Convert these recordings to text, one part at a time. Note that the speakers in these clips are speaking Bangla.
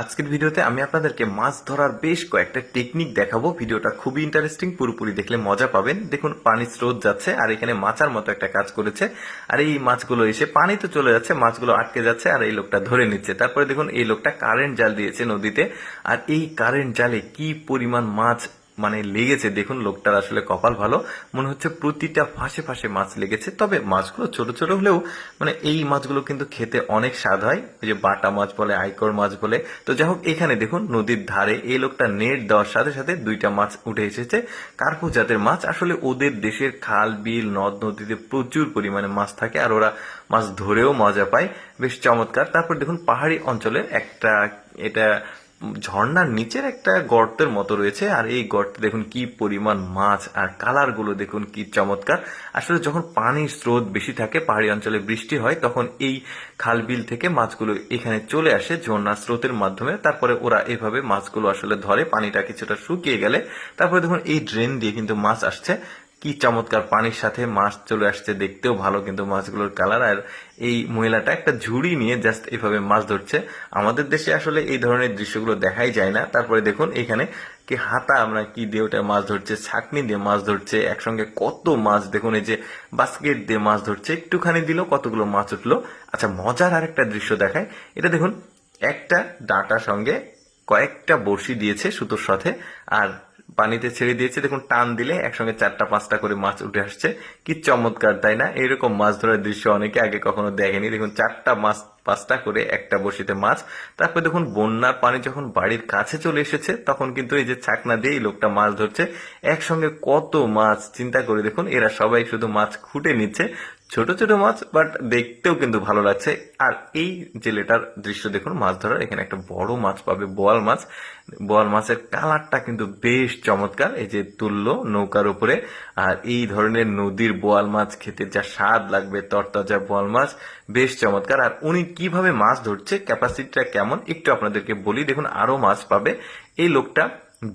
আজকের ভিডিওতে আমি আপনাদেরকে মাছ ধরার বেশ কয়েকটা টেকনিক দেখাবো। ভিডিওটা খুবই ইন্টারেস্টিং, পুরোপুরি দেখলে মজা পাবেন। দেখুন পানির স্রোত যাচ্ছে আর এখানে মাচার মতো একটা কাজ করেছে, আর এই মাছগুলো এসে পানিতে চলে যাচ্ছে, মাছগুলো আটকে যাচ্ছে আর এই লোকটা ধরে নিচ্ছে। তারপরে দেখুন এই লোকটা কারেন্ট জাল দিয়েছে নদীতে, আর এই কারেন্ট জালে কি পরিমাণ মাছ লেগেছে দেখুন। লোকটার আসলে কপাল ভালো, মনে হচ্ছে প্রতিটা ফাঁসে ফাঁসে মাছ লেগেছে। তবে মাছগুলো ছোট ছোট হলেও এই মাছগুলো কিন্তু খেতে অনেক স্বাদ হয়, ওই যে বাটা মাছ বলে, আইকর মাছ বলে। তো যাই হোক, এখানে দেখুন নদীর ধারে এই লোকটা নেট দেওয়ার সাথে সাথে দুইটা মাছ উঠে এসেছে। কার্পু জাতের মাছ। আসলে ওদের দেশের খাল বিল নদ নদীতে প্রচুর পরিমাণে মাছ থাকে, আর ওরা মাছ ধরেও মজা পায়, বেশ চমৎকার। তারপর দেখুন পাহাড়ি অঞ্চলের একটা, এটা ঝর্ণার নিচের একটা গর্তের মতো রয়েছে, আর এই গর্তে দেখুন কি পরিমাণ মাছ, আর কালার গুলো দেখুন কি চমৎকার। আসলে যখন পানির স্রোত বেশি থাকে, পাহাড়ি অঞ্চলে বৃষ্টি হয়, তখন এই খাল বিল থেকে মাছগুলো এখানে চলে আসে ঝর্ণার স্রোতের মাধ্যমে। তারপরে ওরা এভাবে মাছগুলো আসলে ধরে, পানিটা কিছুটা শুকিয়ে গেলে। তারপরে দেখুন এই ড্রেন দিয়ে কিন্তু মাছ আসছে, কি চমৎকার, পানির সাথে মাছ চলে আসছে, দেখতেও ভালো কিন্তু মাছগুলোর কালার। আর এই মহিলাটা একটা ঝুড়ি নিয়ে জাস্ট এভাবে মাছ ধরছে। আমাদের দেশে আসলে এই ধরনের দৃশ্যগুলো দেখাই যায় না। তারপরে দেখুন এখানে কি হাতা, আমরা কি দিয়ে ওটা মাছ ধরছে, ছাকনি দিয়ে মাছ ধরছে, একসঙ্গে কত মাছ দেখুন। এই যে বাস্কেট দিয়ে মাছ ধরছে, একটুখানি দিল কতগুলো মাছ উঠলো। আচ্ছা, মজার আরেকটা দৃশ্য দেখায়, এটা দেখুন, একটা ডাটার সঙ্গে কয়েকটা বড়শি দিয়েছে সুতোর সাথে, আর পানিতে ছেড়ে দিয়েছে। দেখুন টান দিলে একসঙ্গে 4টা 5টা করে মাছ উঠে আসছে, কি চমৎকার তাই না? এরকম মাছ ধরার দৃশ্য অনেকে আগে কখনো দেখেনি। দেখুন 4টা মাছ 5টা করে একটা বড়শিতে মাছ। তারপরে দেখুন বন্যার পানি যখন বাড়ির কাছে চলে এসেছে, তখন কিন্তু এই যে ছাকনা দিয়ে এই লোকটা মাছ ধরছে, একসঙ্গে কত মাছ, চিন্তা করে দেখুন। এরা সবাই শুধু মাছ খুঁটে নিচ্ছে, ছোট ছোট মাছ, বাট দেখতেও কিন্তু ভালো লাগছে। আর এই জেলেটার দৃশ্য দেখুন মাছ ধরার, এখানে একটা বড় মাছ পাবে, বোয়াল মাছ। বোয়াল মাছের কালারটা কিন্তু বেশ চমৎকার, এই যে তুললো নৌকার উপরে। আর এই ধরনের নদীর বোয়াল মাছ খেতে যা স্বাদ লাগবে, তরতাজা বোয়াল মাছ, বেশ চমৎকার। আর উনি কিভাবে মাছ ধরছে, ক্যাপাসিটিটা কেমন একটু আপনাদেরকে বলি। দেখুন আরো মাছ পাবে। এই লোকটা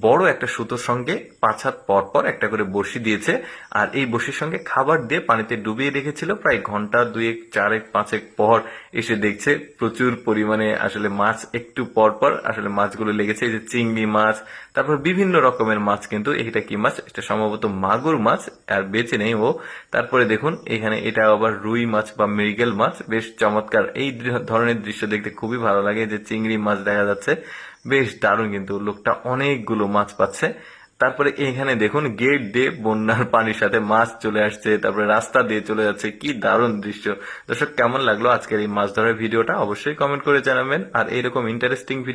বড় একটা সুতোর সঙ্গে 5 হাত পর পর একটা করে বড়শি দিয়েছে, আর এই বড়শির সঙ্গে খাবার দিয়ে পানিতে ডুবিয়ে রেখেছিল। প্রায় ঘন্টা 2-4-5 পর এসে দেখছে প্রচুর পরিমাণে আসলে মাছ, একটু পর পর আসলে মাছগুলো লেগেছে। এই যে চিংড়ি মাছ, তারপর বিভিন্ন রকমের মাছ। কিন্তু এটা কি মাছ? এটা সম্ভবত মাগুর মাছ, আর বেঁচে নেই ও। তারপরে দেখুন এখানে এটা আবার রুই মাছ বা মৃগেল মাছ, বেশ চমৎকার। এই ধরনের দৃশ্য দেখতে খুবই ভালো লাগে। যে চিংড়ি মাছ দেখা যাচ্ছে, বেশ দারুণ, কিন্তু লোকটা অনেকগুলো মাছ পাচ্ছে। তারপরে এখানে দেখুন গেট দিয়ে বন্যার পানির সাথে মাছ চলে আসছে, তারপরে রাস্তা দিয়ে চলে যাচ্ছে, কি দারুণ দৃশ্য। দর্শক, কেমন লাগলো আজকের এই মাছ ধরার ভিডিওটা অবশ্যই কমেন্ট করে জানাবেন। আর এইরকম ইন্টারেস্টিং ভিডিও